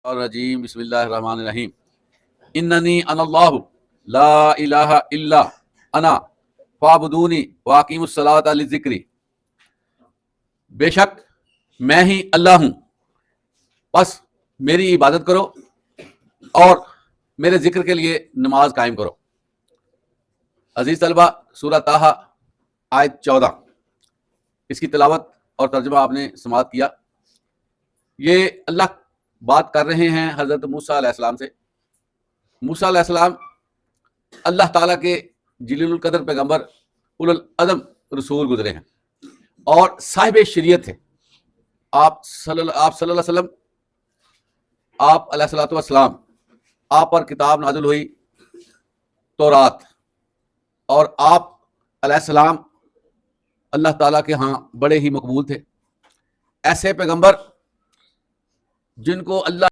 الرجیم بسم اللہ الرحمن الرحیم اننی انا اللہ لا الہ الا انا فاعبدونی واقیموا الصلاۃ لذکری، بے شک میں ہی اللہ ہوں، بس میری عبادت کرو اور میرے ذکر کے لیے نماز قائم کرو۔ عزیز طلبہ، سورہ طٰہٰ آیت 14، اس کی تلاوت اور ترجمہ آپ نے سماعت کیا۔ یہ اللہ بات کر رہے ہیں حضرت موسیٰ علیہ السلام سے۔ موسیٰ علیہ السلام اللہ تعالیٰ کے جلیل القدر پیغمبر، اولو العزم رسول گزرے ہیں اور صاحب شریعت تھے۔ آپ صلی اللہ علیہ وسلم، آپ علیہ الصلوۃ والسلام، آپ پر کتاب نازل ہوئی تورات، اور آپ علیہ السلام اللہ تعالیٰ کے ہاں بڑے ہی مقبول تھے۔ ایسے پیغمبر جن کو اللہ